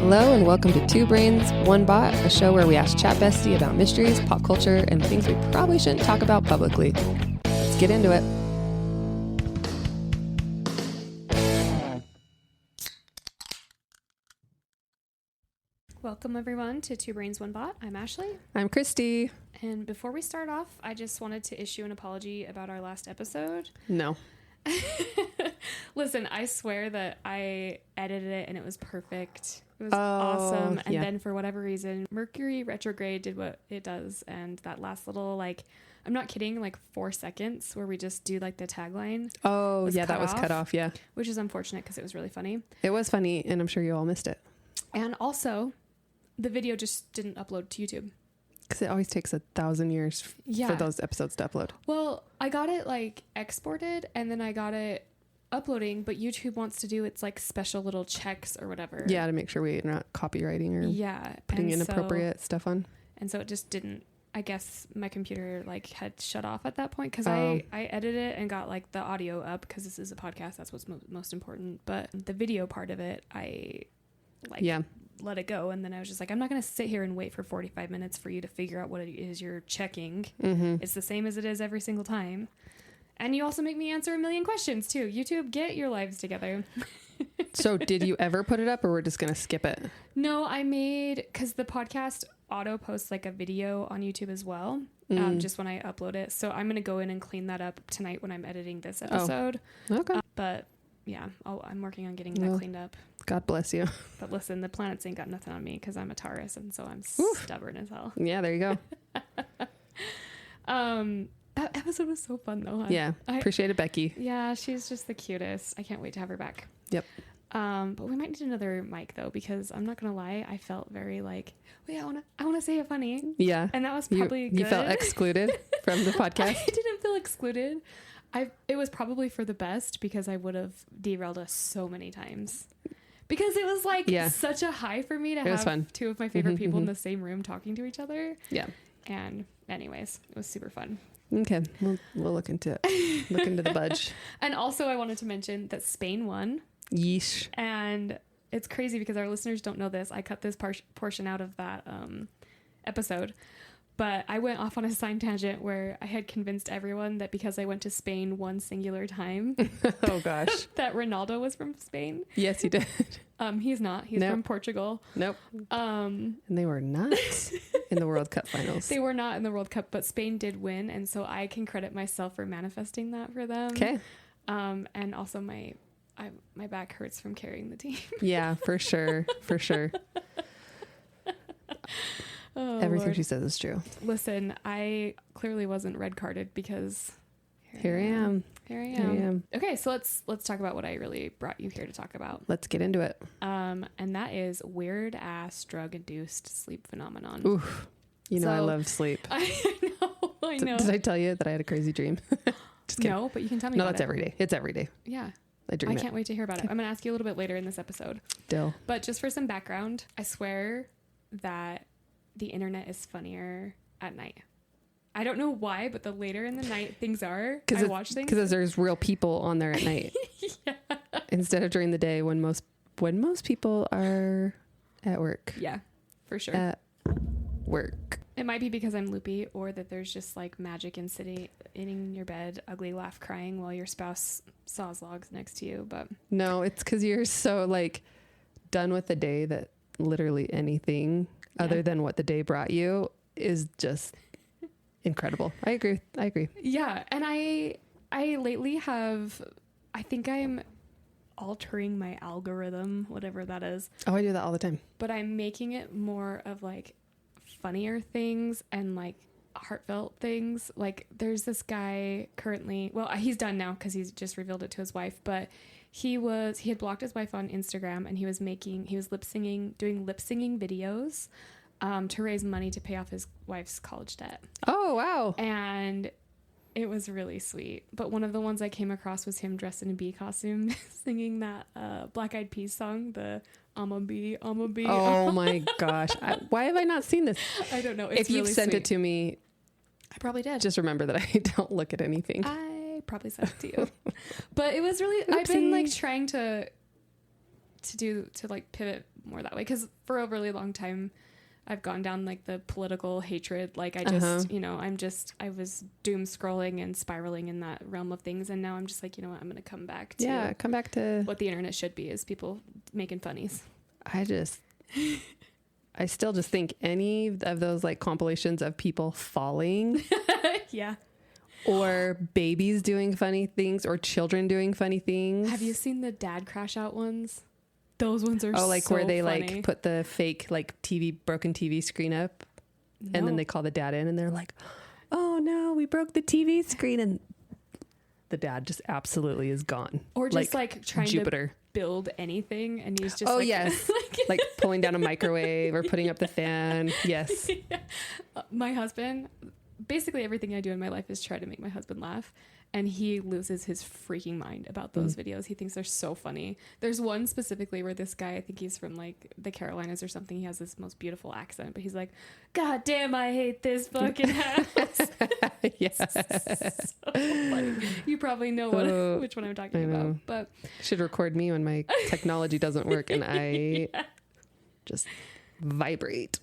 Hello and welcome to Two Brains, One Bot, a show where we ask Chat Bestie about mysteries, pop culture, and things we probably shouldn't talk about publicly. Let's get into it. Welcome everyone to Two Brains, One Bot. I'm Ashley. I'm Christy. And before we start off, I just wanted to issue an apology about our last episode. No. Listen, I swear that I edited it and it was perfect. It was awesome. And then for whatever reason, Mercury retrograde did what it does. And that last little, I'm not kidding, 4 seconds where we just do the tagline. Oh, yeah, that was cut off. Yeah. Which is unfortunate because it was really funny. It was funny. And I'm sure you all missed it. And also, the video just didn't upload to YouTube. Because it always takes 1,000 years for those episodes to upload. Well, I got it exported and then I got it uploading, but YouTube wants to do its special little checks or whatever. Yeah, to make sure we're not copywriting or putting inappropriate stuff on. And so it just didn't, I guess my computer had shut off at that point because I edited it and got the audio up because this is a podcast. That's what's most important. But the video part of it, I let it go. And then I was just I'm not going to sit here and wait for 45 minutes for you to figure out what it is you're checking. Mm-hmm. It's the same as it is every single time. And you also make me answer a million questions too. YouTube, get your lives together. So did you ever put it up or we're just going to skip it? No, I made, because the podcast auto posts a video on YouTube as well. Just when I upload it. So I'm going to go in and clean that up tonight when I'm editing this episode. Oh, okay. But yeah, I'm working on getting that cleaned up. God bless you. But listen, the planets ain't got nothing on me because I'm a Taurus, and so I'm stubborn as hell. Yeah, there you go. That episode was so fun though. Huh? Yeah, appreciated Becky. Yeah, she's just the cutest. I can't wait to have her back. Yep. But we might need another mic though, because I'm not gonna lie, I felt very wait, I wanna say it funny. Yeah. And that was probably good. You felt excluded from the podcast. I didn't feel excluded. It was probably for the best because I would have derailed us so many times. Because it was such a high for me to have fun. Two of my favorite people in the same room talking to each other. Yeah. And anyways, it was super fun. Okay. We'll look into it. Look into the budge. And also I wanted to mention that Spain won. Yeesh. And it's crazy because our listeners don't know this. I cut this portion out of that episode. But I went off on a side tangent where I had convinced everyone that because I went to Spain one singular time. Oh, gosh. That Ronaldo was from Spain. Yes, he did. He's not. He's from Portugal. Nope. And they were not in the World Cup finals. They were not in the World Cup, but Spain did win. And so I can credit myself for manifesting that for them. Okay. And also my back hurts from carrying the team. Yeah, for sure. For sure. Oh, everything Lord. She says is true. Listen, I clearly wasn't red carded because here I am. Okay, so let's talk about what I really brought you here to talk about. Let's get into it. And that is weird ass drug induced sleep phenomenon. Oof. I love sleep. I know. Did I tell you that I had a crazy dream? Just kidding. No, but you can tell me. No, that's every day. It's every day. Yeah. I can't wait to hear about it. I'm going to ask you a little bit later in this episode. Dill. But just for some background, I swear that the internet is funnier at night. I don't know why, but the later in the night things are, I watch things. Because there's real people on there at night. Yeah. Instead of during the day when most people are at work. Yeah, for sure. At work. It might be because I'm loopy or that there's just magic in sitting in your bed, ugly laugh crying while your spouse saws logs next to you. But no, it's because you're so done with the day that literally anything other than what the day brought you is just incredible. I agree. Yeah. And I lately I think I'm altering my algorithm, whatever that is. Oh, I do that all the time. But I'm making it more of funnier things and heartfelt things. There's this guy currently, well, he's done now because he's just revealed it to his wife, but he had blocked his wife on Instagram and he was doing lip singing videos to raise money to pay off his wife's college debt. Oh, wow. And it was really sweet. But one of the ones I came across was him dressed in a bee costume singing that Black Eyed Peas song, the I'm a bee. Oh my gosh. Why have I not seen this? I don't know. If you've sent it to me, I probably did. Just remember that I don't look at anything. I probably sent it to you. But it was really, I've been trying to pivot more that way. Because for a really long time, I've gone down like the political hatred. Like I just, I was doom scrolling and spiraling in that realm of things. And now I'm just like, you know what, I'm going to come back to what the internet should be, is people making funnies. I still just think any of those like compilations of people falling. Yeah. Or babies doing funny things or children doing funny things. Have you seen the dad crash out ones? Those ones are like so where they funny. like put the fake like broken TV screen up and then they call the dad in and they're like, oh no, we broke the TV screen, and the dad just absolutely is gone. Or just like trying Jupiter. To build anything and he's just yes. like pulling down a microwave or putting up the fan. Yes. Yeah. My husband, basically everything I do in my life is try to make my husband laugh. And he loses his freaking mind about those videos. He thinks they're so funny. There's one specifically where this guy, I think he's from like the Carolinas or something. He has this most beautiful accent, but he's like, God damn, I hate this fucking house. Yes. So funny. You probably know which one I'm talking about. But should record me when my technology doesn't work and I just vibrate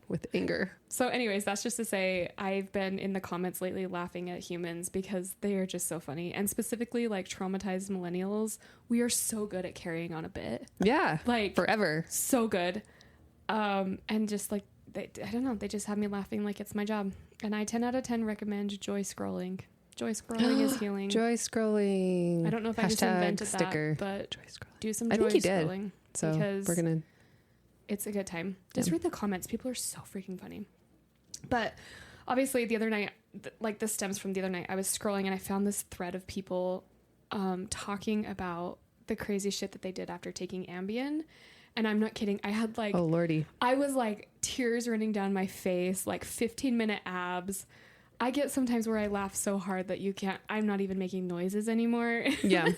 with anger. So anyways, that's just to say I've been in the comments lately laughing at humans because they are just so funny, and specifically like traumatized millennials. We are so good at carrying on a bit, like forever, so good, and just like I don't know, they just have me laughing like it's my job. And I 10 out of 10 recommend joy scrolling. Joy scrolling is healing. Joy scrolling. I don't know if I just invented sticker. that, but joy scrolling. Do some I joy think you scrolling did. So because we're gonna. It's a good time. Just read the comments. People are so freaking funny. But obviously the other night, like this stems from the other night, I was scrolling and I found this thread of people talking about the crazy shit that they did after taking Ambien. And I'm not kidding. I had like, oh Lordy, I was like tears running down my face, like 15-minute abs. I get sometimes where I laugh so hard that I'm not even making noises anymore. Yeah.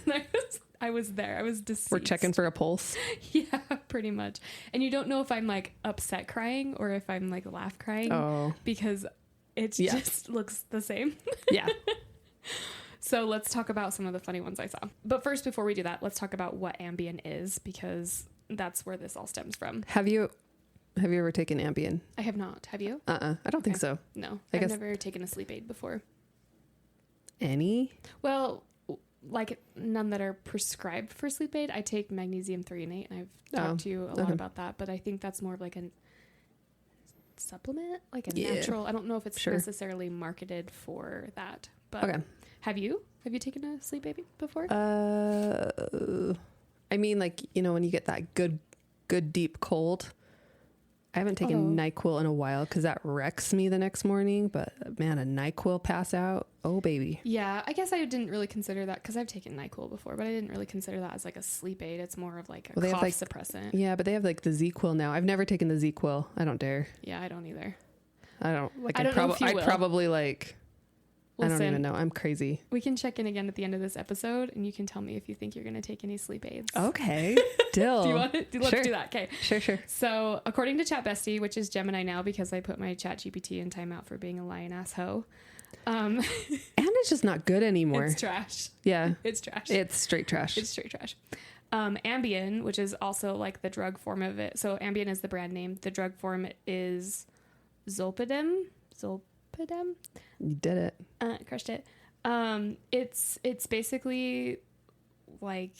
I was there. I was deceased. We're checking for a pulse. Yeah, pretty much. And you don't know if I'm like upset crying or if I'm like laugh crying because it just looks the same. Yeah. So let's talk about some of the funny ones I saw. But first, before we do that, let's talk about what Ambien is, because that's where this all stems from. Have you ever taken Ambien? I have not. Have you? I don't think so. No. I've never taken a sleep aid before. Any? Well, like none that are prescribed for sleep aid. I take magnesium threonate, and I've talked to you a lot about that, but I think that's more of like a supplement, like a natural. I don't know if it's necessarily marketed for that, but have you taken a sleep aid before? I mean, like, when you get that good deep cold. I haven't taken NyQuil in a while because that wrecks me the next morning. But man, a NyQuil pass out. Oh, baby. Yeah, I guess I didn't really consider that because I've taken NyQuil before, but I didn't really consider that as like a sleep aid. It's more of like a cough suppressant. Yeah, but they have like the ZQuil now. I've never taken the ZQuil. I don't dare. Yeah, I don't either. I don't like. I'd probably like. Listen, I don't even know. I'm crazy. We can check in again at the end of this episode, and you can tell me if you think you're going to take any sleep aids. Okay. Dill. Do you want it? Let's do that. Okay. Sure. So, according to Chat Bestie, which is Gemini now because I put my Chat GPT in timeout for being a lying ass hoe. And it's just not good anymore. It's trash. Yeah. It's trash. It's straight trash. It's straight trash. Ambien, which is also like the drug form of it. So, Ambien is the brand name. The drug form is Zolpidem. You did it. Crushed it. It's basically like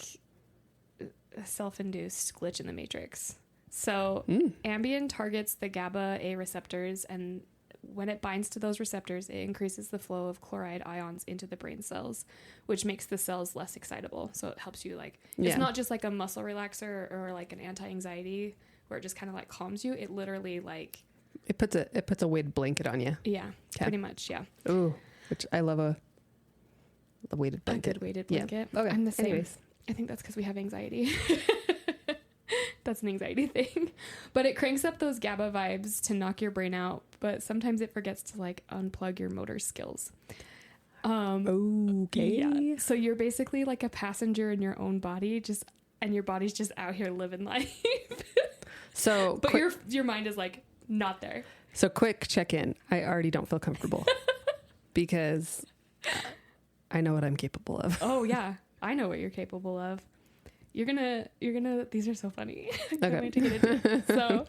a self-induced glitch in the matrix. So Ambien targets the GABA A receptors, and when it binds to those receptors, it increases the flow of chloride ions into the brain cells, which makes the cells less excitable. So it helps you it's not just like a muscle relaxer or like an anti-anxiety where it just kind of like calms you. It literally like it puts a weighted blanket on you. Yeah, pretty much. Yeah. Ooh, which I love a weighted blanket. A good weighted blanket. Yeah. Okay. I'm the same. Anyways. I think that's because we have anxiety. That's an anxiety thing. But it cranks up those GABA vibes to knock your brain out. But sometimes it forgets to like unplug your motor skills. Okay. Yeah. So you're basically like a passenger in your own body, and your body's just out here living life. So, but your mind is like not there. So quick check-in. I already don't feel comfortable because I know what I'm capable of. Oh yeah. I know what you're capable of. You're gonna, these are so funny. I can't Okay. wait to get into it. So,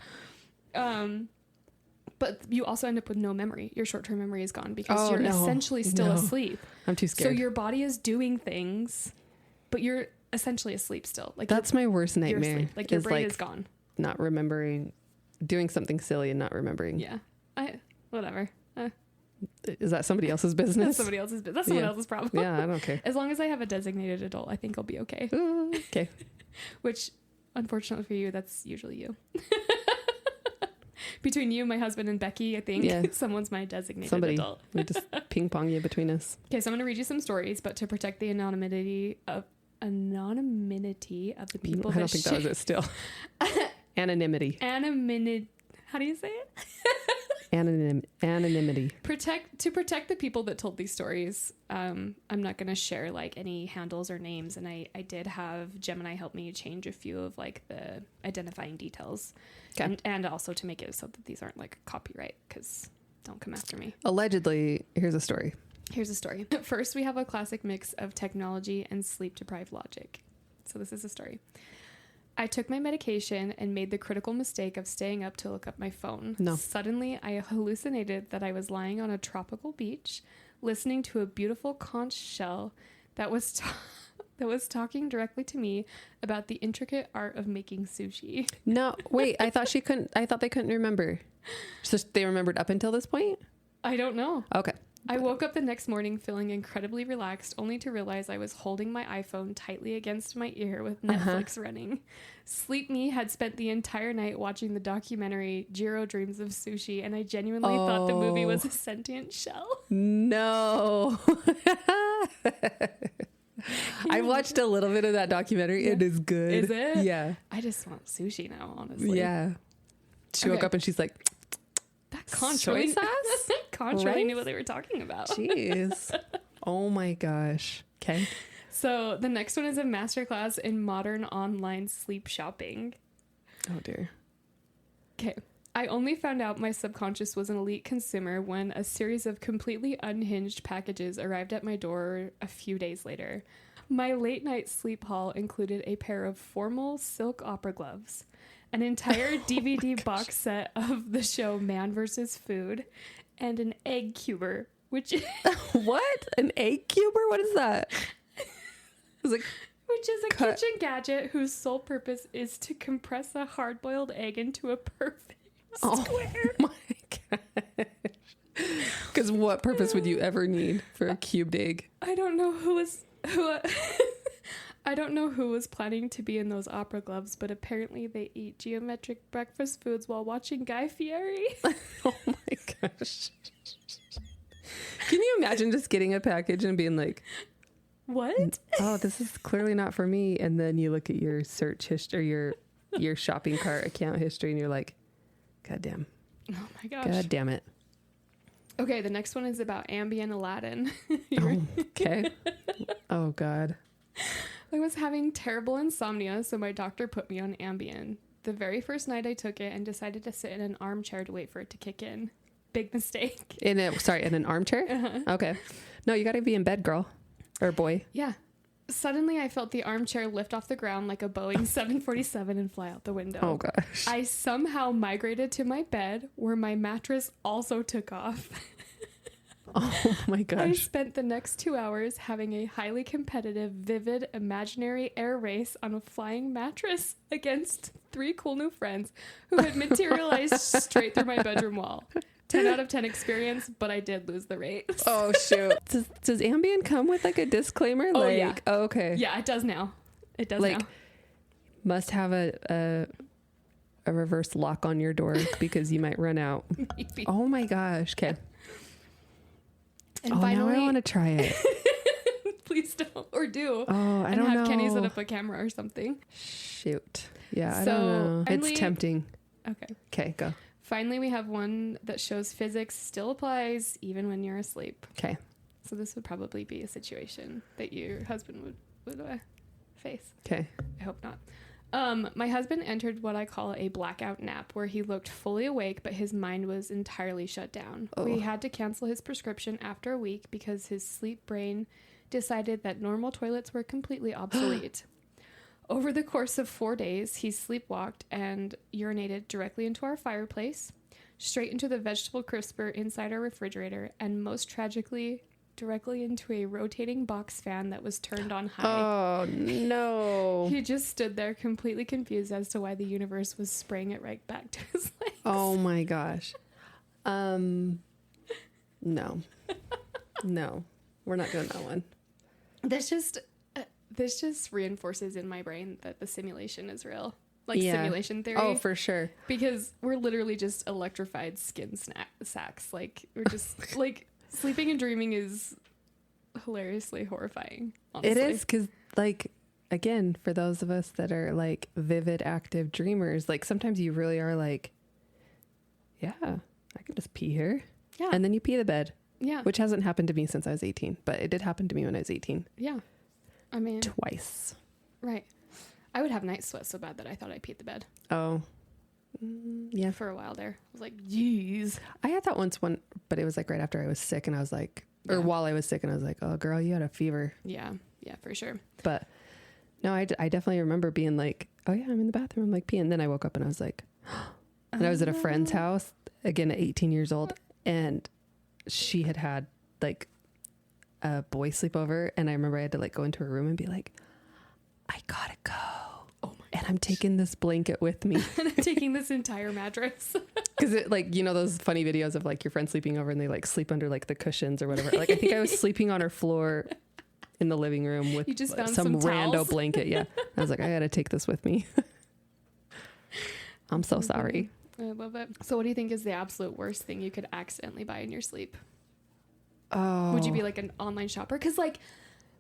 but you also end up with no memory. Your short-term memory is gone because you're essentially still asleep. I'm too scared. So your body is doing things, but you're essentially asleep still. Like that's my worst nightmare. Like your brain is gone. Not remembering, doing something silly and not remembering. Yeah. Whatever. Is that somebody else's business? That's somebody else's business. That's someone else's problem. Yeah, I don't care. As long as I have a designated adult, I think I'll be okay. Ooh, okay. Which, unfortunately for you, that's usually you. Between you, my husband, and Becky, I think someone's my designated adult. We just ping pong you between us. Okay, so I'm going to read you some stories, but to protect the anonymity of the people. I don't think that was it still. Anonymity. How do you say it? Anonymity. To protect the people that told these stories, I'm not going to share like any handles or names, and I did have Gemini help me change a few of like the identifying details, and also to make it so that these aren't like copyright, because don't come after me. Allegedly, here's a story. First, we have a classic mix of technology and sleep-deprived logic. So this is a story. I took my medication and made the critical mistake of staying up to look up my phone. No. Suddenly, I hallucinated that I was lying on a tropical beach, listening to a beautiful conch shell that was talking directly to me about the intricate art of making sushi. No, wait, I thought they couldn't remember. So they remembered up until this point? I don't know. Okay. I woke up the next morning feeling incredibly relaxed, only to realize I was holding my iPhone tightly against my ear with Netflix running. Sleep Me had spent the entire night watching the documentary Jiro Dreams of Sushi, and I genuinely thought the movie was a sentient shell. No. I watched a little bit of that documentary. Yeah. It is good. Is it? Yeah. I just want sushi now, honestly. Yeah. She woke up and she's like, that conch soy sauce? Conch really knew what they were talking about. Jeez. Oh my gosh. Okay. So the next one is a masterclass in modern online sleep shopping. Oh dear. Okay. I only found out my subconscious was an elite consumer when a series of completely unhinged packages arrived at my door a few days later. My late night sleep haul included a pair of formal silk opera gloves, an entire DVD box set of the show Man vs. Food, and an egg cuber, which what? An egg cuber? What is that? Which is a kitchen gadget whose sole purpose is to compress a hard-boiled egg into a perfect square. Oh my gosh. Because what purpose would you ever need for a cubed egg? I don't know who was planning to be in those opera gloves, but apparently they eat geometric breakfast foods while watching Guy Fieri. Oh my gosh. Can you imagine just getting a package and being like, what? Oh, this is clearly not for me. And then you look at your search history, your shopping cart account history, and you're like, God damn. Oh my gosh. God damn it. Okay, the next one is about Ambien Aladdin. Oh, okay. Oh God. I was having terrible insomnia, so my doctor put me on Ambien. The very first night I took it and decided to sit in an armchair to wait for it to kick in. Big mistake. In an armchair? Uh-huh. Okay. No, you got to be in bed, girl. Or boy. Yeah. Suddenly, I felt the armchair lift off the ground like a Boeing 747 and fly out the window. Oh, gosh. I somehow migrated to my bed, where my mattress also took off. Oh, my gosh. I spent the next 2 hours having a highly competitive, vivid, imaginary air race on a flying mattress against 3 cool new friends who had materialized straight through my bedroom wall. 10 out of 10 experience, but I did lose the race. Oh, shoot. Does Ambien come with like a disclaimer? Oh, like, yeah. Oh, okay. Yeah, it does now. It does like, now. Must have a reverse lock on your door because you might run out. Maybe. Oh my gosh. Okay. And finally, now I want to try it. Please don't. Or do. Oh, I don't know. And have Kenny set up a camera or something. Shoot. Yeah, So, I don't know. finally- It's tempting. Okay. Okay, go. Finally, we have one that shows physics still applies even when you're asleep. Okay. So this would probably be a situation that your husband would face. Okay. I hope not. My husband entered what I call a blackout nap, where he looked fully awake, but his mind was entirely shut down. Oh. We had to cancel his prescription after a week because his sleep brain decided that normal toilets were completely obsolete. Over the course of 4 days, he sleepwalked and urinated directly into our fireplace, straight into the vegetable crisper inside our refrigerator, and most tragically, directly into a rotating box fan that was turned on high. Oh, no. He just stood there completely confused as to why the universe was spraying it right back to his legs. Oh, my gosh. No. No. We're not doing that one. This just reinforces in my brain that the simulation is real. Like simulation theory. Oh, for sure. Because we're literally just electrified skin sacks. Like, we're just, like, sleeping and dreaming is hilariously horrifying, honestly. It is, because, like, again, for those of us that are, like, vivid, active dreamers, like, sometimes you really are like, yeah, I can just pee here. Yeah. And then you pee the bed. Yeah. Which hasn't happened to me since I was 18, but it did happen to me when I was 18. Yeah. I mean, twice. Right. I would have night sweats so bad that I thought I peed the bed. Oh. Yeah. For a while there. I was like, geez. I had that once but it was like right after I was sick, and I was like, or while I was sick, and I was like, oh girl, you had a fever. Yeah. Yeah, for sure. But no, I definitely remember being like, oh yeah, I'm in the bathroom. I'm like peeing. Then I woke up and I was like, and I was at a friend's house, again, at 18 years old. And she had like a boy sleepover, and I remember I had to like go into her room and be like, I gotta go. Oh my and I'm taking this blanket with me. And I'm taking this entire mattress. Because it, like, you know, those funny videos of like your friend sleeping over and they like sleep under like the cushions or whatever. Like, I think I was sleeping on her floor in the living room with you just found some rando towels. blanket. Yeah. I was like, I gotta take this with me. I'm so sorry. I love it. So what do you think is the absolute worst thing you could accidentally buy in your sleep? Oh. Would you be like an online shopper? Because like,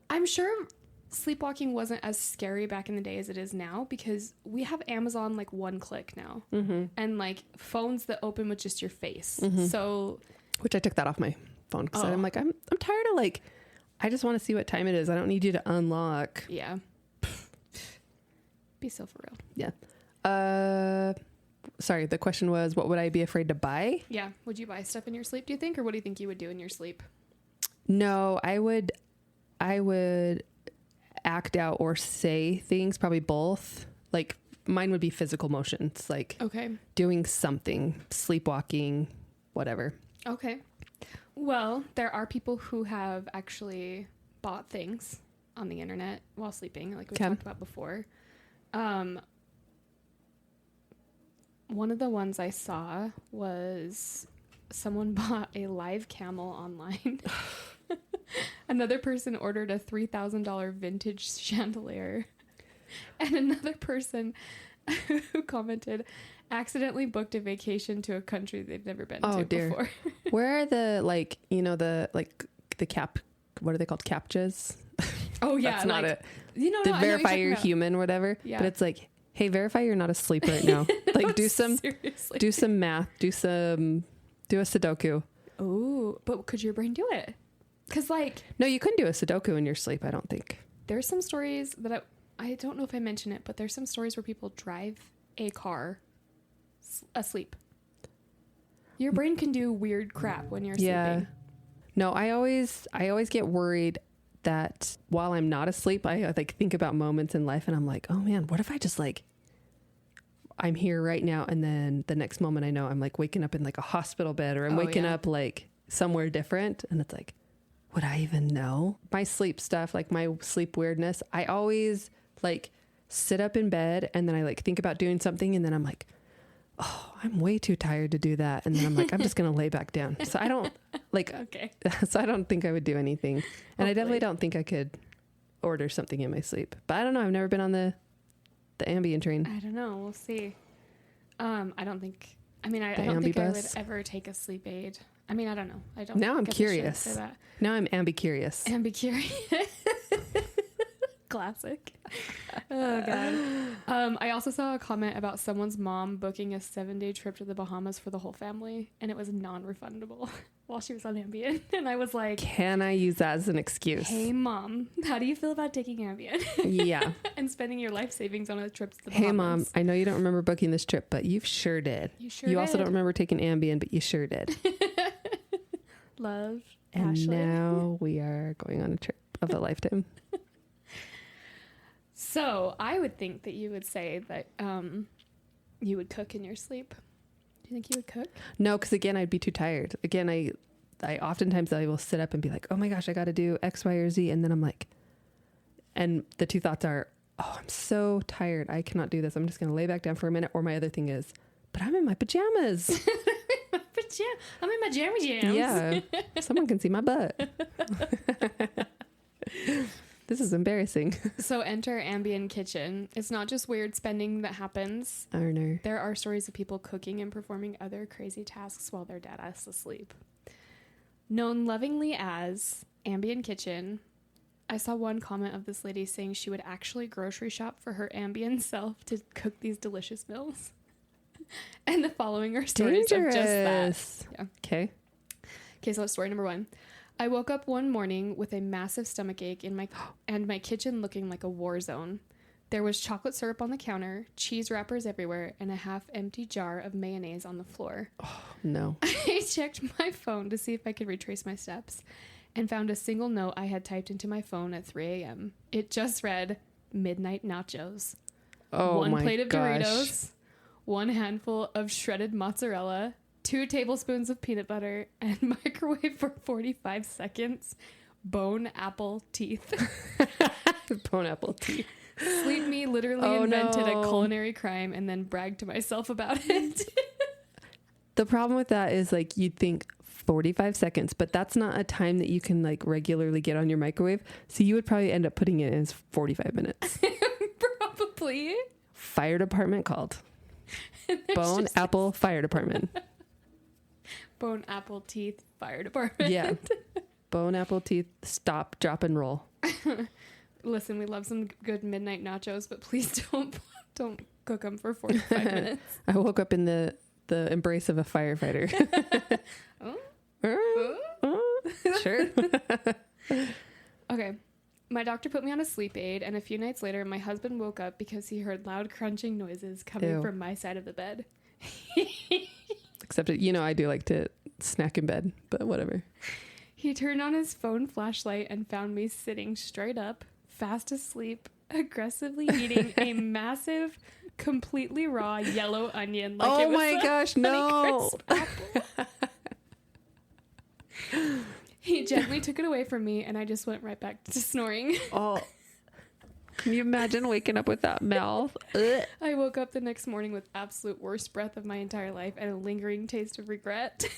I'm sure sleepwalking wasn't as scary back in the day as it is now, because we have Amazon like one click now. Mm-hmm. And like phones that open with just your face. Mm-hmm. So, which I took that off my phone because I'm like, I'm tired of like, I just want to see what time it is. I don't need you to unlock. Yeah. Be so for real. Yeah. Sorry, the question was, what would I be afraid to buy? Yeah. Would you buy stuff in your sleep, do you think? Or what do you think you would do in your sleep? No, I would act out or say things, probably both. Like, mine would be physical motions, like doing something, sleepwalking, whatever. Okay. Well, there are people who have actually bought things on the internet while sleeping, like we talked about before. One of the ones I saw was someone bought a live camel online. Another person ordered a $3,000 vintage chandelier. And another person who commented accidentally booked a vacation to a country they've never been to before. Where are the, like, you know, the what are they called? CAPTCHAs? Oh, yeah. That's not it. You know, the verify you're human, whatever. Yeah. But it's like, hey, verify you're not asleep right now. Like, do some math, do a Sudoku. Oh, but could your brain do it? Because, like, no, you couldn't do a Sudoku in your sleep, I don't think. There's some stories that I don't know if I mention it, but there's some stories where people drive a car asleep. Your brain can do weird crap when you're sleeping. No, I always get worried that while I'm not asleep, I like think about moments in life and I'm like, oh man, what if I just like, I'm here right now, and then the next moment I know I'm like waking up in like a hospital bed, or I'm waking up like somewhere different, and it's like, would I even know? My sleep stuff, like my sleep weirdness, I always like sit up in bed and then I like think about doing something, and then I'm like, oh, I'm way too tired to do that. And then I'm like, I'm just going to lay back down. So I don't like, so I don't think I would do anything. And I definitely don't think I could order something in my sleep, but I don't know. I've never been on the Ambien train. I don't know. We'll see. I don't think I would ever take a sleep aid. I mean, I don't know. I don't. Now I'm curious. Now I'm ambi-curious. Ambi-curious. Classic. Oh god. I also saw a comment about someone's mom booking a 7-day trip to the Bahamas for the whole family, and it was non-refundable while she was on Ambien. And I was like, can I use that as an excuse? Hey mom, how do you feel about taking Ambien? Yeah. And spending your life savings on a trip to the Bahamas? Hey mom, I know you don't remember booking this trip, but you sure did. You also don't remember taking Ambien, but you sure did. Love, and Ashley. Now we are going on a trip of a lifetime. So I would think that you would say that you would cook in your sleep. Do you think you would cook? No, because again, I'd be too tired. Again, I oftentimes I will sit up and be like, oh my gosh, I got to do X, Y, or Z. And then I'm like, and the two thoughts are, oh, I'm so tired. I cannot do this. I'm just going to lay back down for a minute. Or my other thing is, but I'm in my pajamas. I'm in my jammy jams. Yeah. Someone can see my butt. This is embarrassing. So enter Ambien kitchen. It's not just weird spending that happens. I don't know. There are stories of people cooking and performing other crazy tasks while their dad is asleep. Known lovingly as Ambien kitchen, I saw one comment of this lady saying she would actually grocery shop for her Ambien self to cook these delicious meals. And the following are stories of just that. Yeah. Okay. Okay, so story number 1. I woke up one morning with a massive stomach ache in my kitchen looking like a war zone. There was chocolate syrup on the counter, cheese wrappers everywhere, and a half-empty jar of mayonnaise on the floor. Oh, no. I checked my phone to see if I could retrace my steps and found a single note I had typed into my phone at 3 a.m. It just read, midnight nachos. Oh, one my plate of gosh. Doritos, 1 handful of shredded mozzarella, 2 tablespoons of peanut butter, and microwave for 45 seconds. Bone apple teeth. Bone apple teeth. Sleep Me literally invented a culinary crime and then bragged to myself about it. The problem with that is like you'd think 45 seconds, but that's not a time that you can like regularly get on your microwave. So you would probably end up putting it in as 45 minutes. Probably. Fire department called. Bone apple fire department. Bone apple teeth fire department. Yeah. Bone apple teeth stop, drop, and roll. Listen, we love some good midnight nachos, but please don't cook them for 45 minutes. I woke up in the embrace of a firefighter. Sure. Okay. My doctor put me on a sleep aid, and a few nights later, my husband woke up because he heard loud crunching noises coming from my side of the bed. Except, I do like to snack in bed, but whatever. He turned on his phone flashlight and found me sitting straight up, fast asleep, aggressively eating a massive, completely raw yellow onion. Like oh my gosh, no. He gently took it away from me, and I just went right back to snoring. Oh, can you imagine waking up with that mouth? Ugh. I woke up the next morning with absolute worst breath of my entire life and a lingering taste of regret.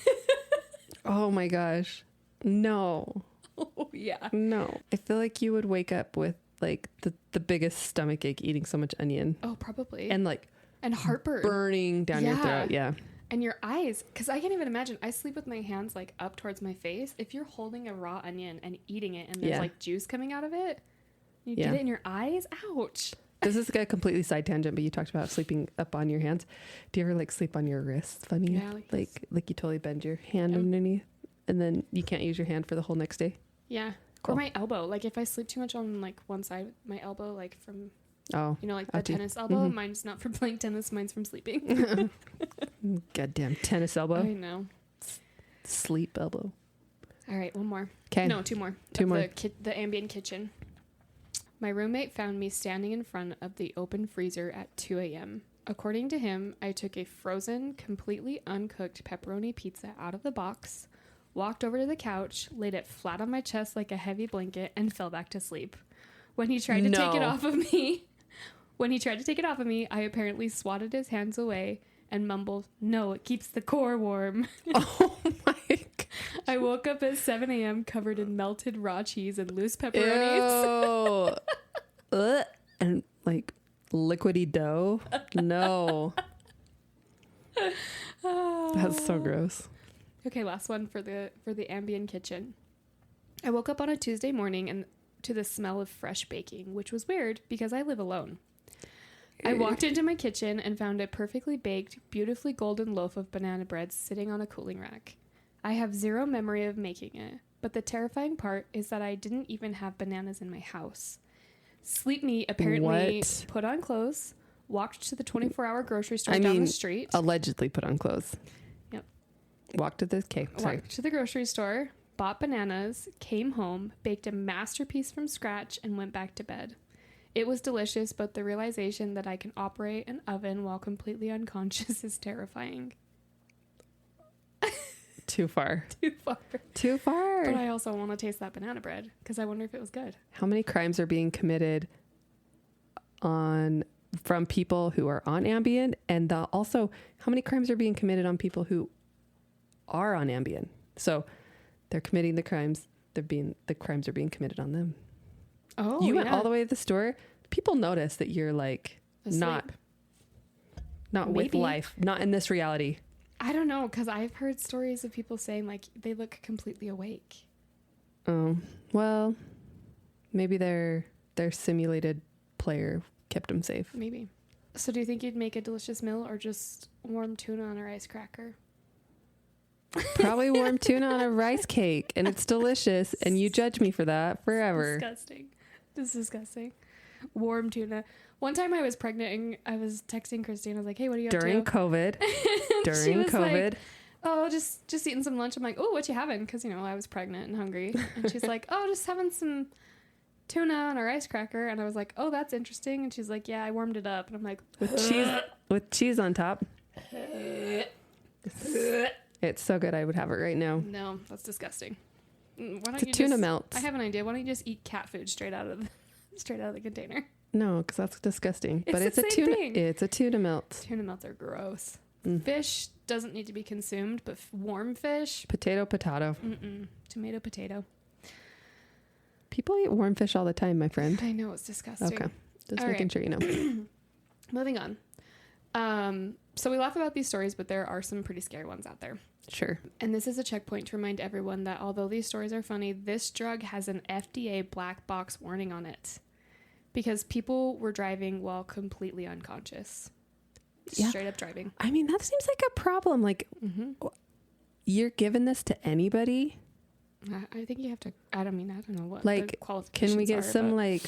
Oh my gosh. No. Oh, yeah. No. I feel like you would wake up with like the biggest stomach ache eating so much onion. Oh, probably. And like heartburn. Burning down your throat. Yeah. And your eyes, because I can't even imagine. I sleep with my hands like up towards my face. If you're holding a raw onion and eating it and there's like juice coming out of it, you get it in your eyes. Ouch. This is a completely side tangent, but you talked about sleeping up on your hands. Do you ever like sleep on your wrists? Funny. Yeah. Like you totally bend your hand underneath and then you can't use your hand for the whole next day. Yeah. Cool. Or my elbow. Like if I sleep too much on like one side, my elbow, like from, like the tennis elbow. Mm-hmm. Mine's not from playing tennis. Mine's from sleeping. Goddamn tennis elbow. I know. Sleep elbow. All right. One more. Okay. No, 2 more. Two more. The Ambien kitchen. My roommate found me standing in front of the open freezer at 2 a.m. According to him, I took a frozen, completely uncooked pepperoni pizza out of the box, walked over to the couch, laid it flat on my chest like a heavy blanket, and fell back to sleep. When he tried to take it off of me, I apparently swatted his hands away and mumbled, "No, it keeps the core warm." Oh my God. I woke up at 7 a.m. covered in melted raw cheese and loose pepperonis. And like liquidy dough. No. That's so gross. Okay, last one for the Ambien kitchen. I woke up on a Tuesday morning and to the smell of fresh baking, which was weird because I live alone. I walked into my kitchen and found a perfectly baked, beautifully golden loaf of banana bread sitting on a cooling rack. I have zero memory of making it, but the terrifying part is that I didn't even have bananas in my house. Sleep Me apparently put on clothes, walked to the 24-hour grocery store down the street. Allegedly put on clothes. Yep. Walked to the grocery store, bought bananas, came home, baked a masterpiece from scratch, and went back to bed. It was delicious, but the realization that I can operate an oven while completely unconscious is terrifying. Too far. Too far. Too far. But I also want to taste that banana bread because I wonder if it was good. How many crimes are being committed from people who are on Ambien? And also, how many crimes are being committed on people who are on Ambien? So they're committing the crimes. The crimes are being committed on them. Oh, you went all the way to the store. People notice that you're like not with life, not in this reality. I don't know, because I've heard stories of people saying like they look completely awake. Oh, well, maybe their simulated player kept them safe. Maybe. So do you think you'd make a delicious meal or just warm tuna on a rice cracker? Probably warm tuna on a rice cake, and it's delicious, and you judge me for that forever. Disgusting. This is disgusting. Warm tuna. One time I was pregnant and I was texting Christine. I was like, hey, what are you up to? During COVID. Like, oh, just eating some lunch. I'm like, oh, what you having? Because, I was pregnant and hungry. And she's like, oh, just having some tuna on a rice cracker. And I was like, oh, that's interesting. And she's like, yeah, I warmed it up. And I'm like, with cheese on top. It's so good. I would have it right now. No, that's disgusting. Why don't it's a tuna melt. I have an idea. Why don't you just eat cat food straight out of the container? No, because that's disgusting. But it's the a same tuna. thing. It's a tuna melt. Tuna melts are gross. Fish doesn't need to be consumed, but warm fish. Potato. Tomato, potato. People eat warm fish all the time, my friend. I know, it's disgusting. Okay, just making sure you know. Moving on. So we laugh about these stories, but there are some pretty scary ones out there. Sure. And this is a checkpoint to remind everyone that although these stories are funny, this drug has an FDA black box warning on it. Because people were driving while completely unconscious. Yeah. Straight up driving. I mean, that seems like a problem. Like, you're giving this to anybody? I think you have to, I don't know what like, the qualifications can we get some, but like,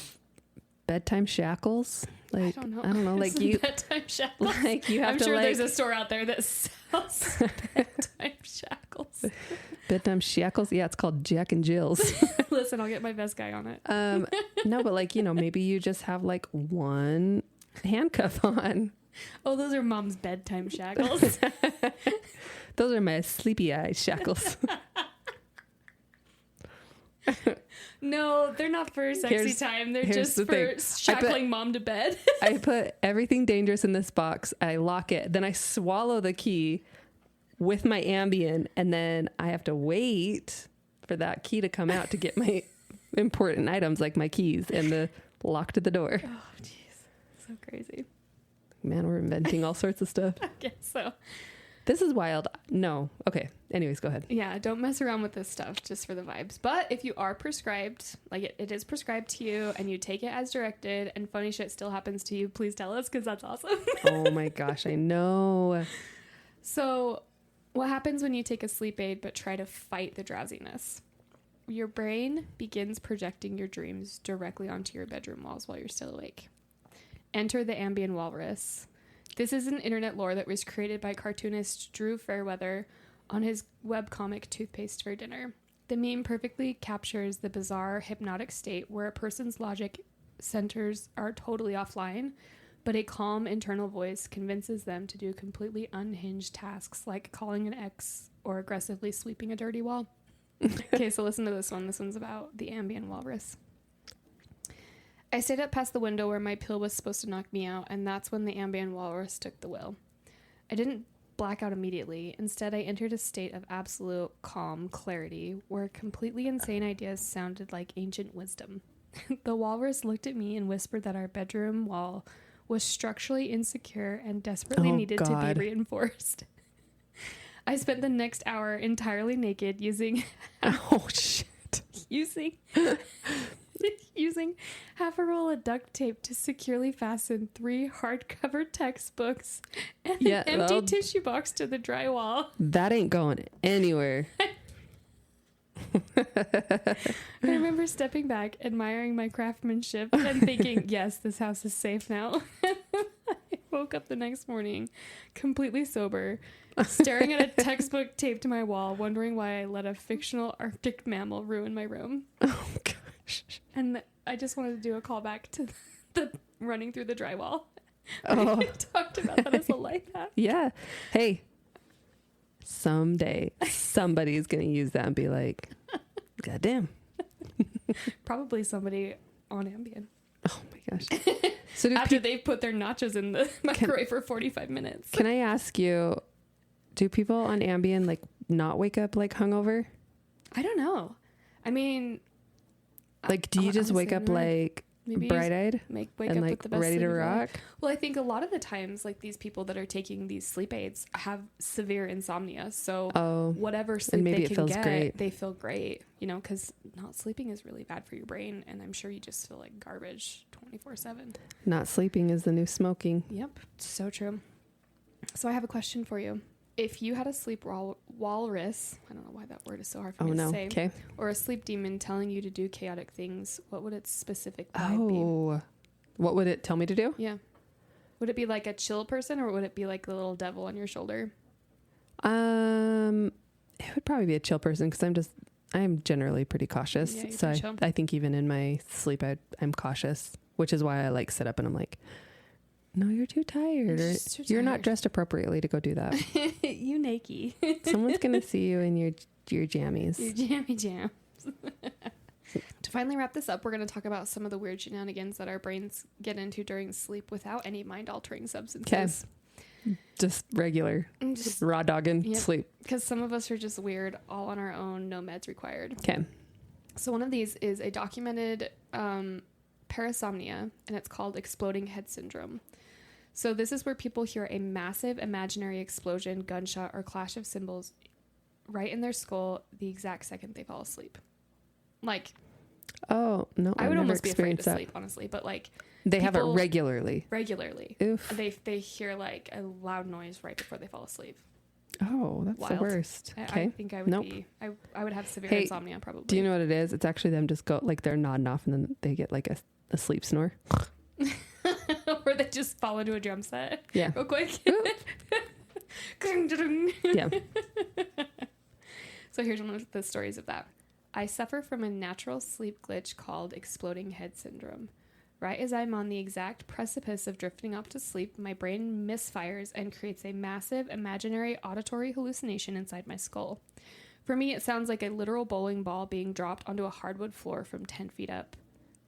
bedtime shackles? Like, I don't know. Like, you, bedtime shackles. Like, you have I'm to, sure like, there's a store out there that sells bedtime shackles. Bedtime shackles? Yeah, it's called Jack and Jill's. Listen, I'll get my best guy on it. No, but like, maybe you just have like one handcuff on. Oh, those are mom's bedtime shackles. Those are my sleepy eye shackles. No, they're not for sexy time. They're just for shackling mom to bed. I put everything dangerous in this box. I lock it. Then I swallow the key with my Ambien. And then I have to wait for that key to come out to get my important items like my keys and the lock to the door. Oh, jeez. So crazy. Man, we're inventing all sorts of stuff. I guess so. This is wild. No. Okay. Anyways, go ahead. Yeah, don't mess around with this stuff just for the vibes. But if you are prescribed, like it is prescribed to you and you take it as directed and funny shit still happens to you, please tell us because that's awesome. Oh my gosh, I know. So what happens when you take a sleep aid but try to fight the drowsiness? Your brain begins projecting your dreams directly onto your bedroom walls while you're still awake. Enter the Ambien Walrus. This is an internet lore that was created by cartoonist Drew Fairweather on his webcomic Toothpaste for Dinner. The meme perfectly captures the bizarre hypnotic state where a person's logic centers are totally offline, but a calm internal voice convinces them to do completely unhinged tasks like calling an ex or aggressively sweeping a dirty wall. Okay, so listen to this one. This one's about the Ambien Walrus. I stayed up past the window where my pill was supposed to knock me out, and that's when the Ambien Walrus took the wheel. I didn't black out immediately. Instead, I entered a state of absolute calm clarity where completely insane ideas sounded like ancient wisdom. The walrus looked at me and whispered that our bedroom wall was structurally insecure and desperately needed to be reinforced. I spent the next hour entirely naked using half a roll of duct tape to securely fasten 3 hardcover textbooks and an empty tissue box to the drywall. That ain't going anywhere. I remember stepping back, admiring my craftsmanship, and thinking, yes, this house is safe now. I woke up the next morning, completely sober, staring at a textbook taped to my wall, wondering why I let a fictional Arctic mammal ruin my room. Oh, gosh. And I just wanted to do a callback to the running through the drywall. Oh. We talked about that as a life hack. Yeah. Hey, someday somebody's going to use that and be like, God damn. Probably somebody on Ambien. Oh my gosh. So after they've put their nachos in the microwave for 45 minutes. Can I ask you, do people on Ambien like not wake up like hungover? I don't know. I mean, like, do you just wake up like bright-eyed wake and up like with the best ready to rock? Well, I think a lot of the times, like these people that are taking these sleep aids have severe insomnia. So whatever sleep they can get, they feel great. You know, because not sleeping is really bad for your brain, and I'm sure you just feel like garbage 24/7. Not sleeping is the new smoking. Yep, so true. So I have a question for you. If you had a sleep walrus, I don't know why that word is so hard for me to say. Okay. Or a sleep demon telling you to do chaotic things, what would its specific vibe be? What would it tell me to do? Yeah. Would it be like a chill person, or would it be like the little devil on your shoulder? It would probably be a chill person because I'm generally pretty cautious. Yeah, so I think even in my sleep, I'm cautious, which is why I like sit up and I'm like, no, you're too tired. Or you're not dressed appropriately to go do that. You naked. Someone's going to see you in your jammies. Your jammy jams. To finally wrap this up, we're going to talk about some of the weird shenanigans that our brains get into during sleep without any mind-altering substances. Okay. Just regular. Raw dogging sleep. Because some of us are just weird, all on our own, no meds required. Okay. So one of these is a documented parasomnia, and it's called exploding head syndrome. So this is where people hear a massive imaginary explosion, gunshot, or clash of cymbals right in their skull the exact second they fall asleep. Like, oh no, I would almost be afraid to sleep, honestly. But like, they have it regularly. Oof. They hear like a loud noise right before they fall asleep. Oh, that's wild. The worst. Okay. I think I would be. I would have severe insomnia probably. Do you know what it is? It's actually them just go like they're nodding off and then they get like a sleep snore. Or they just fall into a drum set. Yeah. Real quick. Yeah. So here's one of the stories of that. I suffer from a natural sleep glitch called exploding head syndrome. Right as I'm on the exact precipice of drifting off to sleep, my brain misfires and creates a massive imaginary auditory hallucination inside my skull. For me, it sounds like a literal bowling ball being dropped onto a hardwood floor from 10 feet up,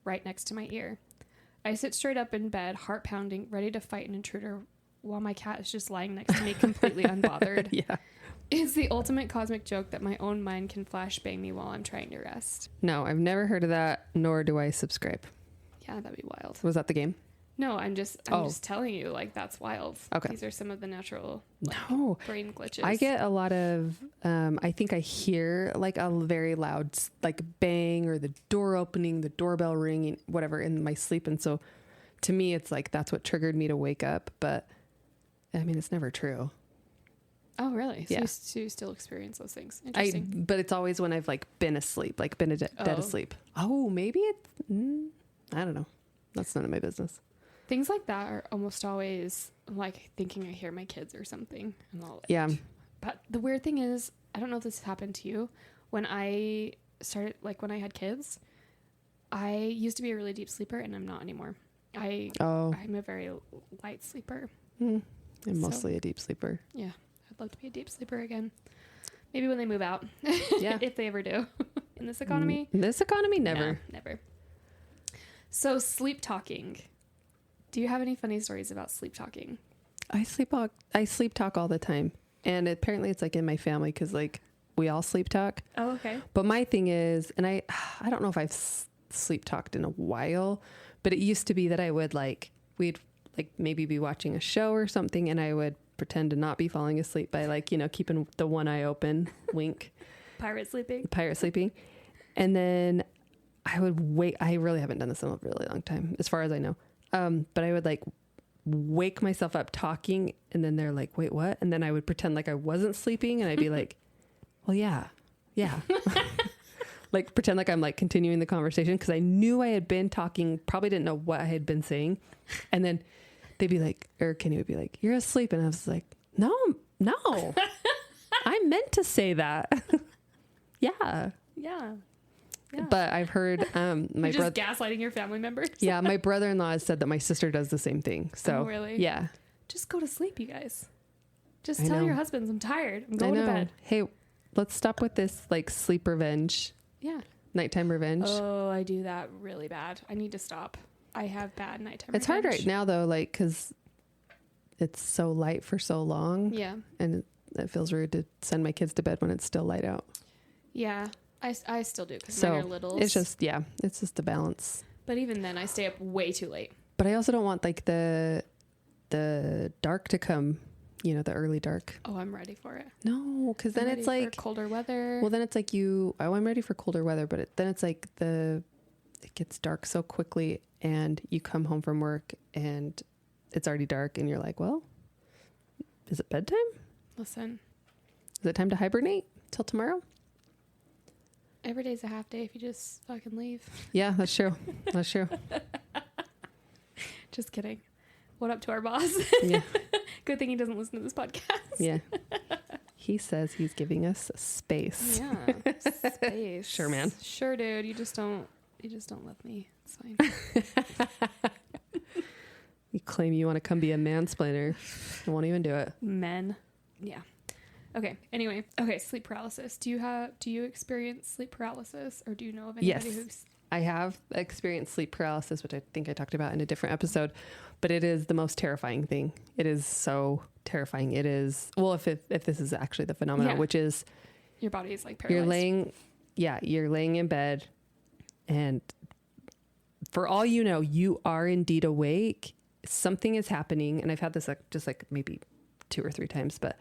right next to my ear. I sit straight up in bed, heart pounding, ready to fight an intruder, while my cat is just lying next to me, completely unbothered. Yeah. It's the ultimate cosmic joke that my own mind can flashbang me while I'm trying to rest. No, I've never heard of that, nor do I subscribe. Yeah, that'd be wild. Was that the game? No, I'm just telling you, like, that's wild. Okay. These are some of the natural brain glitches. I get a lot of, I think I hear like a very loud, like bang or the door opening, the doorbell ringing, whatever in my sleep. And so to me, it's like, that's what triggered me to wake up. But I mean, it's never true. Oh, really? Yeah. So you still experience those things. Interesting. But it's always when I've like been asleep, like been dead asleep. Oh, maybe it's, I don't know. That's none of my business. Things like that are almost always like thinking I hear my kids or something. And all that. Yeah. But the weird thing is, I don't know if this happened to you. When I started, like when I had kids, I used to be a really deep sleeper and I'm not anymore. I'm a very light sleeper. I'm mostly a deep sleeper. Yeah. I'd love to be a deep sleeper again. Maybe when they move out. Yeah. If they ever do. In this economy? Never. No, never. So sleep talking. Do you have any funny stories about sleep talking? I sleep talk all the time. And apparently it's like in my family because like we all sleep talk. Oh, okay. But my thing is, and I don't know if I've sleep talked in a while, but it used to be that I would we'd like maybe be watching a show or something and I would pretend to not be falling asleep by like, keeping the one eye open, wink. Pirate sleeping. And then I would wait. I really haven't done this in a really long time, as far as I know. But I would like wake myself up talking and then they're like, wait, what? And then I would pretend like I wasn't sleeping and I'd be like, well, yeah. Like pretend like I'm like continuing the conversation because I knew I had been talking, probably didn't know what I had been saying. And then they'd be like, or Kenny would be like, you're asleep. And I was like, no, I meant to say that. Yeah. Yeah. But I've heard my brother just gaslighting your family members. Yeah, my brother-in-law has said that my sister does the same thing. So really? Yeah. Just go to sleep, you guys. Just tell your husbands I'm tired. I'm going to bed. Hey, let's stop with this like sleep revenge. Yeah. Nighttime revenge. Oh, I do that really bad. I need to stop. I have bad nighttime It's hard right now though, like, because it's so light for so long. Yeah. And it feels rude to send my kids to bed when it's still light out. Yeah. I still do because mine are littles. It's just the balance. But even then I stay up way too late. But I also don't want like the dark to come, the early dark. Oh, I'm ready for it. No, because then it's like colder weather. Well, then it's like I'm ready for colder weather, but then it's like it gets dark so quickly and you come home from work and it's already dark and you're like, well, is it bedtime? Listen. Is it time to hibernate till tomorrow? Every day's a half day if you just fucking leave. Yeah, that's true. That's true. Just kidding. What up to our boss? Yeah. Good thing he doesn't listen to this podcast. Yeah. He says he's giving us space. Yeah. Space. Sure, man. Sure, dude. You just don't love me. It's fine. You claim you want to come be a mansplainer. I won't even do it. Men. Yeah. Okay. Anyway. Okay. Sleep paralysis. Do you experience sleep paralysis, or do you know of anybody who's? I have experienced sleep paralysis, which I think I talked about in a different episode, but it is the most terrifying thing. It is so terrifying. It is, well, if this is actually the phenomenon, which is your body is like paralyzed. You're laying in bed and for all you know, you are indeed awake. Something is happening. And I've had this just like maybe 2 or 3 times, but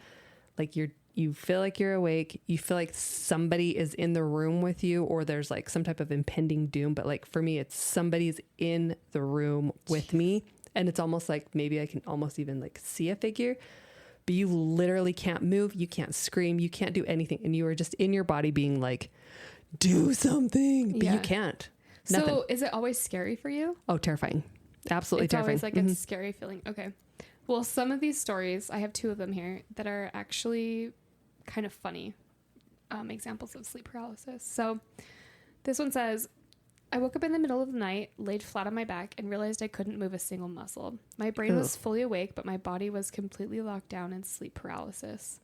like you feel like you're awake. You feel like somebody is in the room with you, or there's like some type of impending doom. But like for me, it's somebody's in the room with me. And it's almost like maybe I can almost even like see a figure, but you literally can't move. You can't scream. You can't do anything. And you are just in your body being like, do something, but you can't. Nothing. So is it always scary for you? Oh, terrifying. Absolutely terrifying. It's always like a scary feeling. Okay. Well, some of these stories, I have 2 of them here that are actually kind of funny examples of sleep paralysis. So this one says, I woke up in the middle of the night, laid flat on my back, and realized I couldn't move a single muscle. My brain was fully awake, but my body was completely locked down in sleep paralysis.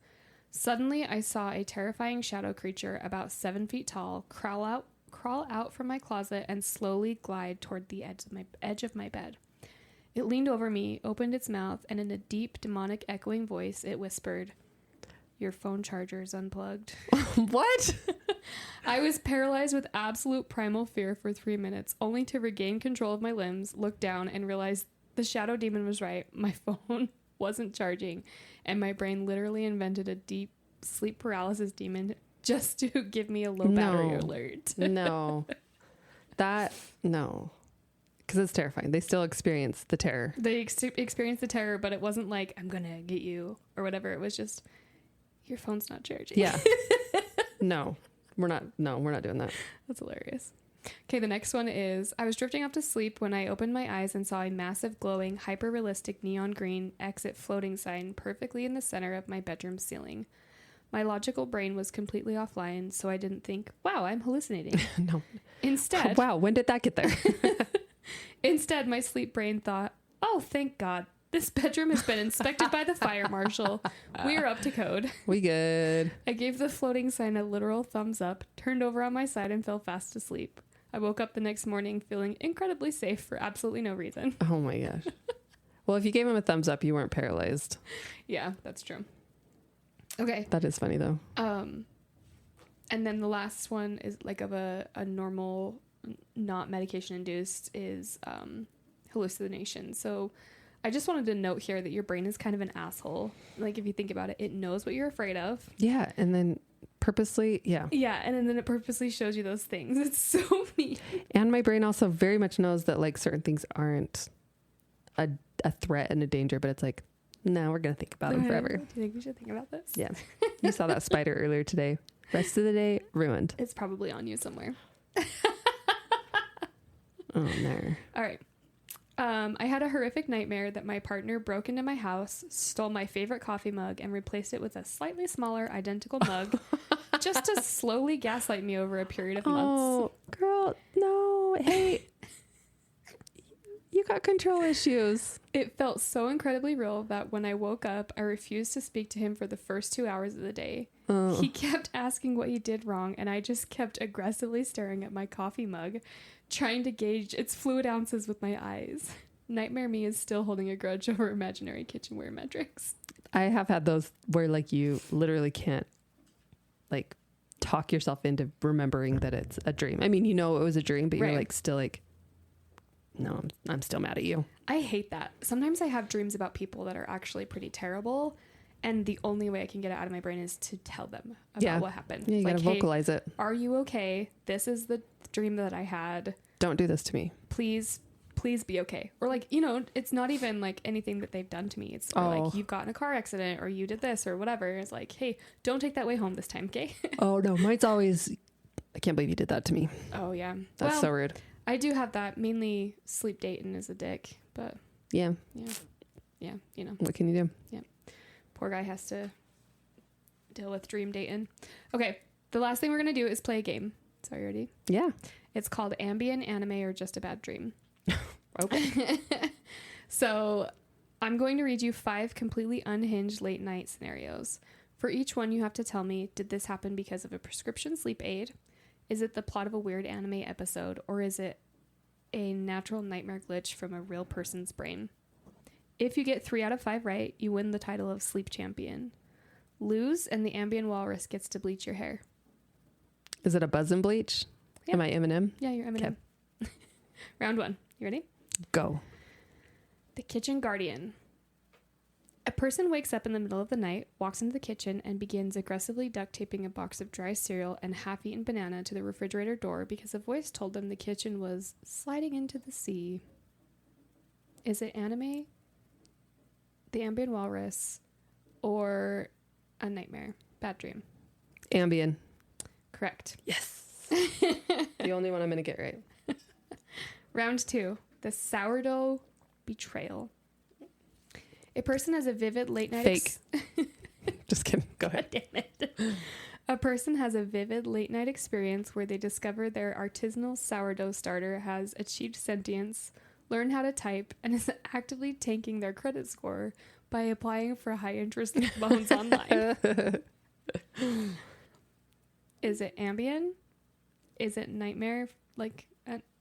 Suddenly, I saw a terrifying shadow creature about 7 feet tall crawl out from my closet and slowly glide toward the edge of my bed. It leaned over me, opened its mouth, and in a deep, demonic, echoing voice, it whispered, your phone charger is unplugged. What? I was paralyzed with absolute primal fear for 3 minutes, only to regain control of my limbs, look down, and realize the shadow demon was right. My phone wasn't charging, and my brain literally invented a deep sleep paralysis demon just to give me a low battery alert. No. No. Because it's terrifying. They still experience the terror. They experience the terror, but it wasn't like, I'm going to get you or whatever. It was just, your phone's not charging. Yeah. No, we're not doing that. That's hilarious. Okay, the next one is, I was drifting off to sleep when I opened my eyes and saw a massive, glowing, hyper-realistic neon green exit floating sign perfectly in the center of my bedroom ceiling. My logical brain was completely offline, so I didn't think, wow, I'm hallucinating. No. Instead... Wow, when did that get there? Instead, my sleep brain thought, oh, thank God. This bedroom has been inspected by the fire marshal. We're up to code. We good. I gave the floating sign a literal thumbs up, turned over on my side, and fell fast asleep. I woke up the next morning feeling incredibly safe for absolutely no reason. Oh my gosh. Well, if you gave him a thumbs up, you weren't paralyzed. Yeah, that's true. Okay. That is funny though. And then the last one is like of a normal, not medication induced, is hallucination. So I just wanted to note here that your brain is kind of an asshole. Like if you think about it, it knows what you're afraid of. Yeah. And then purposely. Yeah. Yeah. And then it purposely shows you those things. It's so mean. And my brain also very much knows that like certain things aren't a threat and a danger, but it's like, no, we're going to think about them forever. Do you think we should think about this? Yeah. You saw that spider earlier today. Rest of the day, ruined. It's probably on you somewhere. Oh, no. All right. I had a horrific nightmare that my partner broke into my house, stole my favorite coffee mug, and replaced it with a slightly smaller, identical mug, just to slowly gaslight me over a period of months. Oh, girl, no. Hey, you got control issues. It felt so incredibly real that when I woke up, I refused to speak to him for the first 2 hours of the day. He kept asking what he did wrong, and I just kept aggressively staring at my coffee mug, trying to gauge its fluid ounces with my eyes. Nightmare me is still holding a grudge over imaginary kitchenware metrics. I have had those where like you literally can't like talk yourself into remembering that it's a dream. I mean, you know it was a dream, but you're like still like, no, I'm still mad at you. I hate that. Sometimes I have dreams about people that are actually pretty terrible, and the only way I can get it out of my brain is to tell them about what happened. Yeah, you like, gotta vocalize it. Are you okay? This is the dream that I had. Don't do this to me. Please be okay. Or like, you know, it's not even like anything that they've done to me. It's like you've gotten a car accident or you did this or whatever. It's like, hey, don't take that way home this time, okay? Oh no, mine's always, I can't believe you did that to me. Oh yeah. That's so rude. I do have that. Mainly sleep dating is a dick, but yeah, you know. What can you do? Yeah. Poor guy has to deal with dream dating. Okay. The last thing we're going to do is play a game. So are you ready? Yeah. It's called Ambien, Anime, or Just a Bad Dream. Okay. So I'm going to read you 5 completely unhinged late night scenarios. For each one, you have to tell me, did this happen because of a prescription sleep aid? Is it the plot of a weird anime episode? Or is it a natural nightmare glitch from a real person's brain? If you get 3 out of 5 right, you win the title of sleep champion. Lose, and the Ambien Walrus gets to bleach your hair. Is it a buzz and bleach? Yeah. Am I Eminem? Yeah, you're Eminem. Okay. Round 1. You ready? Go. The Kitchen Guardian. A person wakes up in the middle of the night, walks into the kitchen, and begins aggressively duct taping a box of dry cereal and half-eaten banana to the refrigerator door because a voice told them the kitchen was sliding into the sea. Is it anime, the Ambien Walrus, or a nightmare? Bad dream. Ambien. Correct. Yes. The only one I'm going to get right. Round 2. The Sourdough Betrayal. A person has a vivid late night... Fake. Just kidding. Go ahead. God damn it. A person has a vivid late night experience where they discover their artisanal sourdough starter has achieved sentience, learned how to type, and is actively tanking their credit score by applying for high interest loans online. Is it Ambien? Is it nightmare, like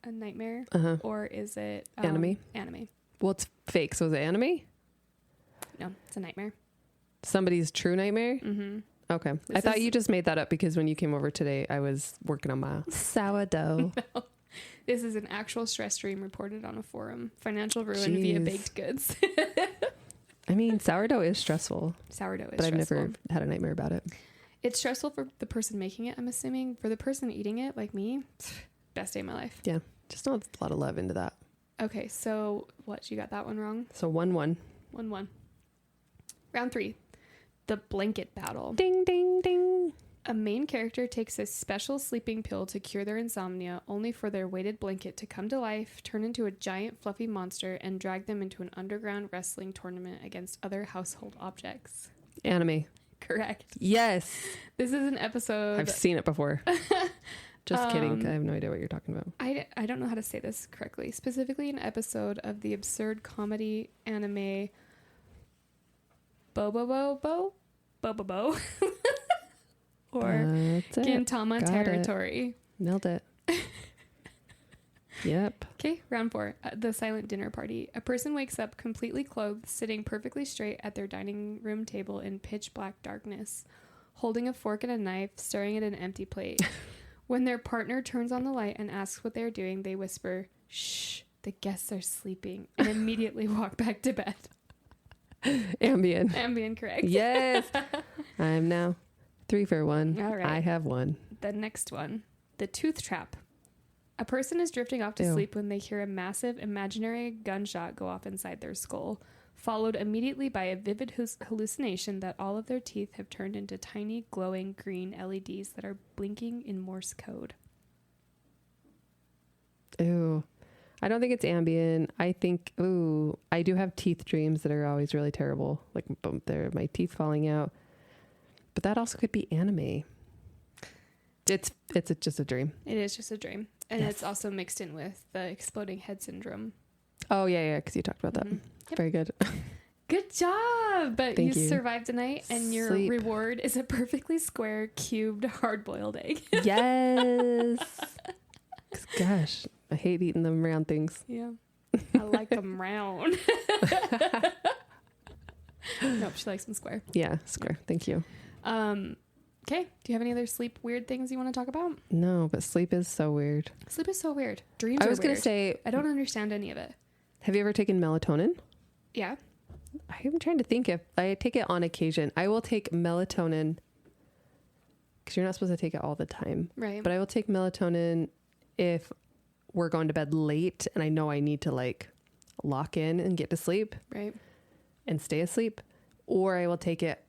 a nightmare? Or is it... Anime? Anime. Well, it's fake. So is it anime? No, it's a nightmare. Somebody's true nightmare? Mm-hmm. Okay. I thought you just made that up because when you came over today, I was working on my sourdough. No. This is an actual stress dream reported on a forum. Financial ruin via baked goods. I mean, sourdough is stressful. Sourdough is but stressful. I've never had a nightmare about it. It's stressful for the person making it, I'm assuming. For the person eating it, like me, best day of my life. Yeah. Just not a lot of love into that. Okay, so what? You got that one wrong? So 1-1. 1-1. Round 3. The Blanket Battle. Ding, ding, ding. A main character takes a special sleeping pill to cure their insomnia, only for their weighted blanket to come to life, turn into a giant fluffy monster, and drag them into an underground wrestling tournament against other household objects. Anime. Correct. Yes. This is an episode... I've seen it before. Just kidding. I have no idea what you're talking about. I don't know how to say this correctly. Specifically an episode of the absurd comedy anime Bobobo or Gintama Territory. Nailed it. Yep. Okay, round 4. The Silent Dinner Party. A person wakes up completely clothed, sitting perfectly straight at their dining room table in pitch black darkness, holding a fork and a knife, staring at an empty plate. When their partner turns on the light and asks what they're doing, they whisper, "Shh, the guests are sleeping," and immediately walk back to bed. Ambien. Ambien, correct. Yes. I'm now 3 for 1. All right. I have 1. The next one. The Tooth Trap. A person is drifting off to sleep when they hear a massive imaginary gunshot go off inside their skull, followed immediately by a vivid hallucination that all of their teeth have turned into tiny glowing green LEDs that are blinking in Morse code. Ew. I don't think it's Ambien. I think, I do have teeth dreams that are always really terrible. Like, they're my teeth falling out. But that also could be anime. It's just a dream. It is just a dream. And Yes. it's also mixed in with the exploding head syndrome. Oh, yeah, because you talked about that. Yep. Very good. Good job! But Thank you you. survived the night, and your Sleep. reward is a perfectly square, cubed, hard-boiled egg. Yes. 'Cause gosh, I hate eating them round things. Yeah. I like them round. Nope, she likes them square. Yeah, square. Thank you. Okay. Do you have any other sleep weird things you want to talk about? No, but sleep is so weird. Sleep is so weird. Dreams I are was going weird. to say, I don't understand any of it. have you ever taken melatonin? Yeah. I'm trying to think if I take it on occasion. I will take melatonin because you're not supposed to take it all the time. Right. But I will take melatonin if we're going to bed late and I know I need to like lock in and get to sleep Right. and stay asleep. Or I will take it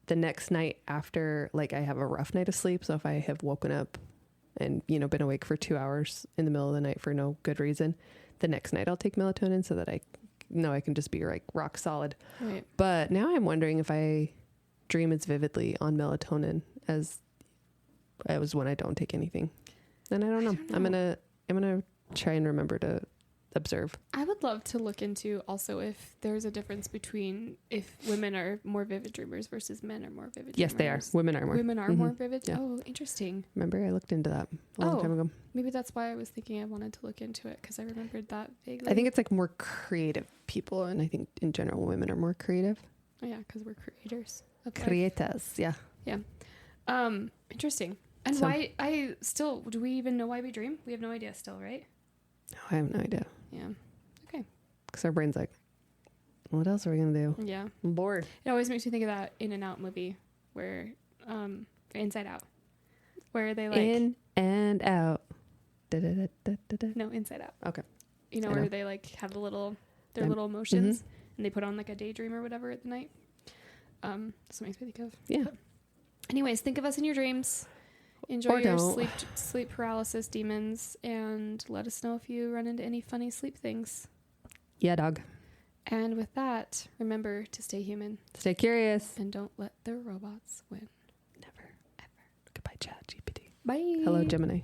the next night after like I have a rough night of sleep. So if I have woken up and, been awake for 2 hours in the middle of the night for no good reason, the next night I'll take melatonin so that I know I can just be like rock solid. Right. But now I'm wondering if I dream as vividly on melatonin as when I don't take anything. And I don't know. I'm gonna try and remember to observe. I would love to look into also if there's a difference between if women are more vivid dreamers versus men are more vivid dreamers. Yes, they are. Women are more. Women are more vivid? Yeah. Oh, interesting. Remember, I looked into that a long time ago. Maybe that's why I was thinking I wanted to look into it because I remembered that vaguely. I think it's like more creative people, and I think in general women are more creative. Oh, yeah, because we're creators. of life. Creators, yeah. Yeah. Interesting. And So- why, do we even know why we dream? We have no idea still, right? No, I have no idea. Yeah. Because our brain's like, what else are we going to do? Yeah. I'm bored. It always makes me think of that In and Out movie where, Inside Out, where they like. In and out. Da-da-da-da-da-da. No, Inside Out. Okay. You know, I where know. they like have their Them. little emotions and they put on like a daydream or whatever at the night. That's what makes me think of. Yeah. But anyways, think of us in your dreams. Enjoy Or your don't. sleep paralysis demons and let us know if you run into any funny sleep things. Yeah, dog. And with that, remember to stay human Stay curious. and don't let the robots win. Never, ever. Goodbye, Chat GPT. Bye. Hello, Gemini.